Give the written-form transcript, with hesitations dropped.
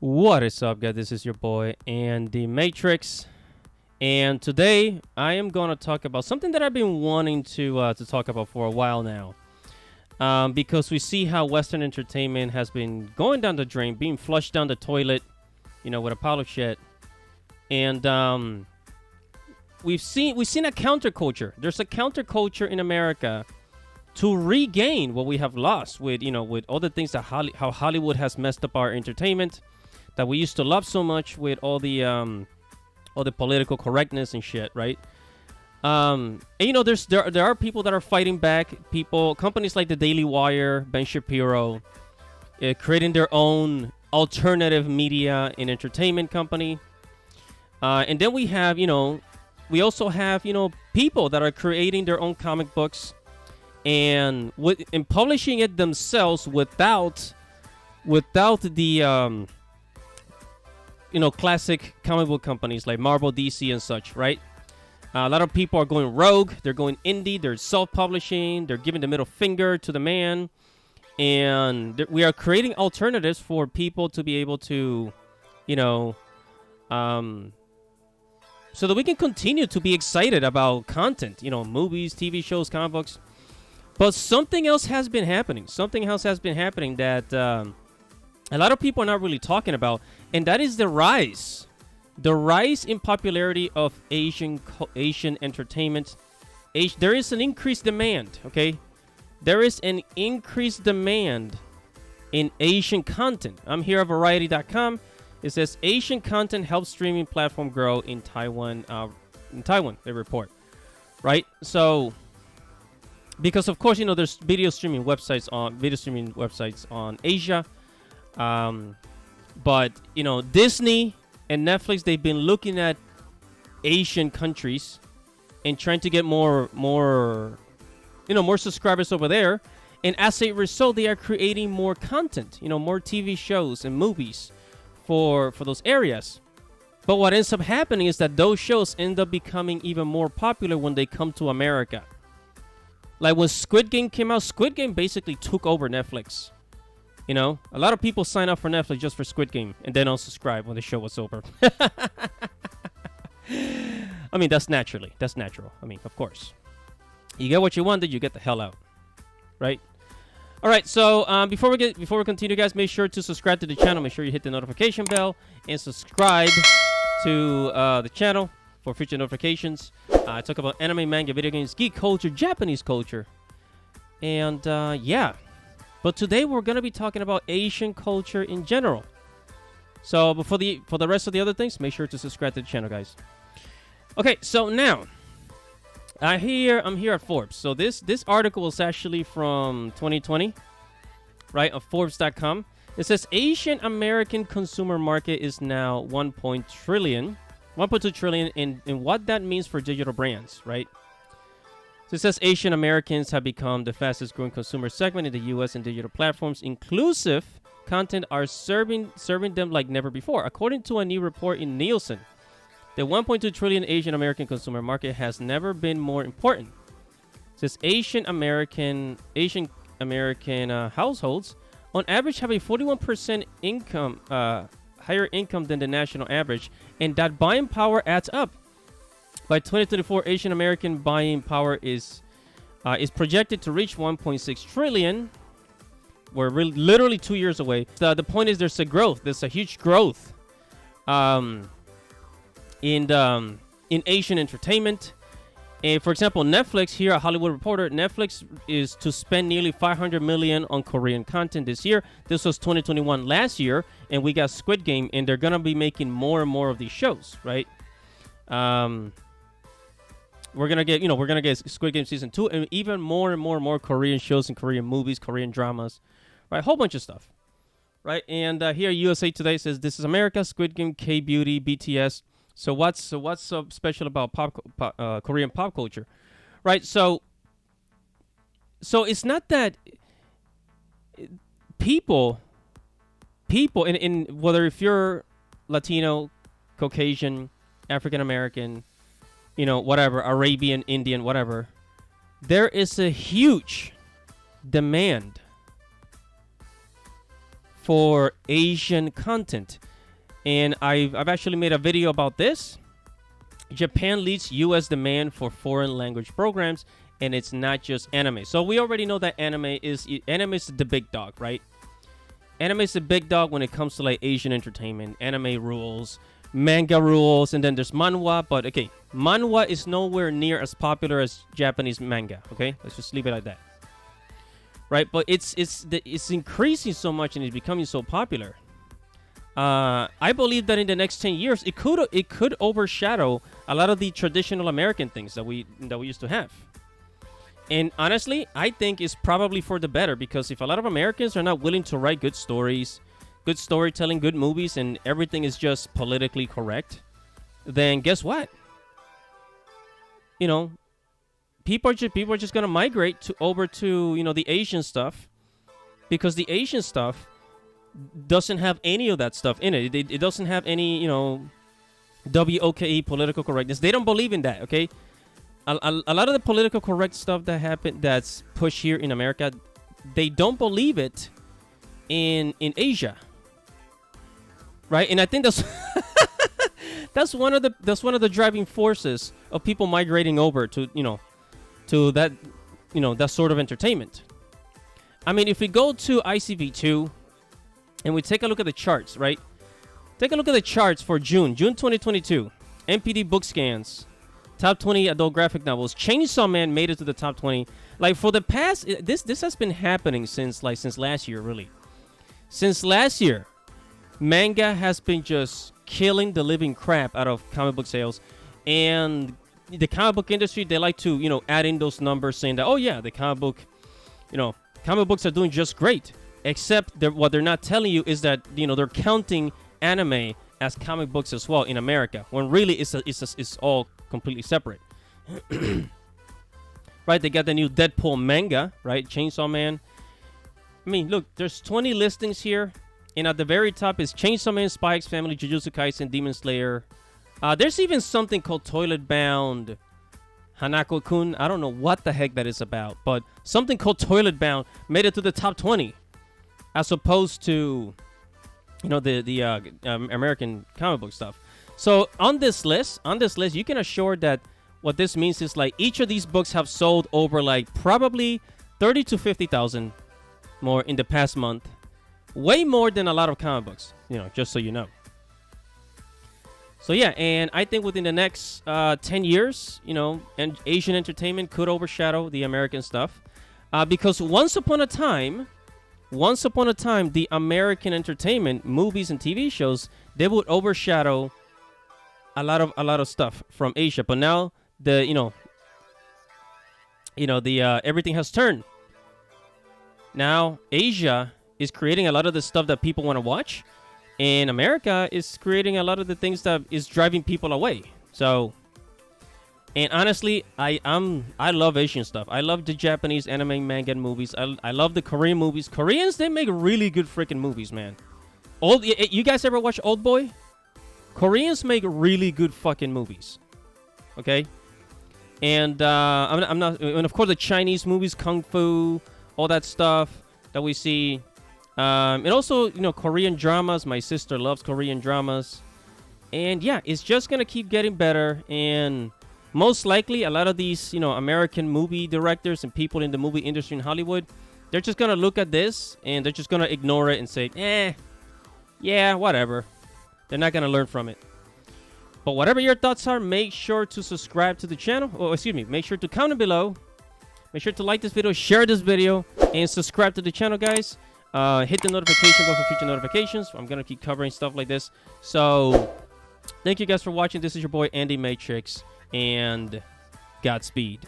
What is up, guys? This is your boy and the Matrix, and today I am going to talk about something that I've been wanting to talk about for a while now, because we see how Western entertainment has been going down the drain, being flushed down the toilet, with a pile of shit, and we've seen a counterculture. There's a counterculture in America to regain what we have lost with all the things that how Hollywood has messed up our entertainment that we used to love so much with all the political correctness and shit, right? And there are people that are fighting back. Companies like the Daily Wire, Ben Shapiro, creating their own alternative media and entertainment company. And then we also have people that are creating their own comic books and publishing it themselves without the classic comic book companies like Marvel, DC, and such, right? A lot of people are going rogue. They're going indie. They're self-publishing. They're giving the middle finger to the man. And we are creating alternatives for people to be able to, so that we can continue to be excited about content, movies, TV shows, comic books. But something else has been happening. Something else has been happening that a lot of people are not really talking about, and that is the rise in popularity of Asian entertainment. There is an increased demand, okay? There is an increased demand in Asian content. I'm here at Variety.com. It says Asian content helps streaming platform grow in Taiwan. They report, right? So, because of course there's video streaming websites on Asia. But Disney and Netflix, they've been looking at Asian countries and trying to get more subscribers over there. And as a result, they are creating more content, more TV shows and movies for those areas. But what ends up happening is that those shows end up becoming even more popular when they come to America. Like when Squid Game came out, Squid Game basically took over Netflix. A lot of people sign up for Netflix just for Squid Game and then unsubscribe when the show was over. I mean, that's natural. I mean, of course. You get what you want, then you get the hell out. Right? All right, so before we continue, guys, make sure to subscribe to the channel. Make sure you hit the notification bell and subscribe to the channel for future notifications. I talk about anime, manga, video games, geek culture, Japanese culture. And yeah. But today we're going to be talking about Asian culture in general. So for the rest of the other things, make sure to subscribe to the channel, guys. Okay, so now I'm here at Forbes. So this article is actually from 2020, right, of Forbes.com. It says Asian American consumer market is now 1.2 trillion, and what that means for digital brands, right? So it says Asian Americans have become the fastest growing consumer segment in the U.S. and digital platforms. Inclusive content are serving them like never before. According to a new report in Nielsen, the 1.2 trillion Asian American consumer market has never been more important. It says Asian American households on average have a 41% income, higher income than the national average, and that buying power adds up. By 2024, Asian American buying power is projected to reach 1.6 trillion. We're literally 2 years away. The point is, there's a growth. There's a huge growth in Asian entertainment. And for example, Netflix, here at Hollywood Reporter, Netflix is to spend nearly $500 million on Korean content this year. This was 2021 last year, and we got Squid Game, and they're gonna be making more and more of these shows, right? We're gonna get Squid Game season 2, and even more and more Korean shows and Korean movies, Korean dramas, right? A whole bunch of stuff, right? And here USA Today says this is America, Squid Game, K-beauty, BTS. So what's so special about Korean pop culture, right? So it's not that people, in whether if you're Latino, Caucasian, African American, whatever, Arabian, Indian, whatever, there is a huge demand for Asian content. And I've actually made a video about this. Japan leads U.S. demand for foreign language programs, and it's not just anime. So we already know that anime is the big dog, right? Anime is the big dog when it comes to like Asian entertainment. Anime rules, manga rules, and then there's manhwa. But okay, manhwa is nowhere near as popular as Japanese manga. Okay, let's just leave it like that, right? But it's increasing so much and it's becoming so popular. I believe that in the next 10 years, it could overshadow a lot of the traditional American things that we used to have. And honestly, I think it's probably for the better, because if a lot of Americans are not willing to write good stories, good storytelling, good movies, and everything is just politically correct, then guess what? You know, people are just gonna migrate over to the Asian stuff, because the Asian stuff doesn't have any of that stuff in it. It doesn't have any, WOKE, political correctness. They don't believe in that, okay? A lot of the political correct stuff that's pushed here in America, they don't believe it in Asia, right? And I think that's that's one of the driving forces of people migrating over to that that sort of entertainment. I mean, if we go to ICV2 and we take a look at the charts, right? Take a look at the charts for June 2022. MPD book scans. Top 20 adult graphic novels. Chainsaw Man made it to the top 20. Like, for the past, this has been happening since last year, really. Since last year, manga has been just killing the living crap out of comic book sales. And the comic book industry, they like to, add in those numbers saying that, oh yeah, the comic books are doing just great. Except what they're not telling you is that, they're counting anime as comic books as well in America, when really it's all completely separate. Right? They got the new Deadpool manga, right? Chainsaw Man. I mean, look, there's 20 listings here, and at the very top is Chainsaw Man, Spy X Family, Jujutsu Kaisen, Demon Slayer. There's even something called Toilet Bound Hanako-kun. I don't know what the heck that is about, but something called Toilet Bound made it to the top 20, as opposed to the American comic book stuff. So on this list, you can assure that what this means is like each of these books have sold over like probably 30 to 50,000 more in the past month. Way more than a lot of comic books, just so you know. So yeah, and I think within the next 10 years, and Asian entertainment could overshadow the American stuff. Because once upon a time, the American entertainment, movies and TV shows, they would overshadow a lot of stuff from Asia. But now everything has turned. Now Asia is creating a lot of the stuff that people want to watch, and America is creating a lot of the things that is driving people away. So, and honestly, I love Asian stuff. I love the Japanese anime, manga, and movies. I love the Korean movies. Koreans, they make really good freaking movies, man. You guys ever watch Old Boy? Koreans make really good fucking movies. Okay? And I'm not, and of course the Chinese movies, Kung Fu, all that stuff that we see. And also, Korean dramas. My sister loves Korean dramas. And yeah, it's just gonna keep getting better. And most likely, a lot of these, American movie directors and people in the movie industry in Hollywood, they're just gonna look at this and they're just gonna ignore it and say, yeah, whatever. They're not gonna learn from it. But whatever your thoughts are, make sure to subscribe to the channel. Oh, excuse me. Make sure to comment below. Make sure to like this video, share this video, and subscribe to the channel, guys. Hit the notification bell for future notifications. I'm gonna keep covering stuff like this. So, thank you guys for watching. This is your boy Andy Matrix, and Godspeed.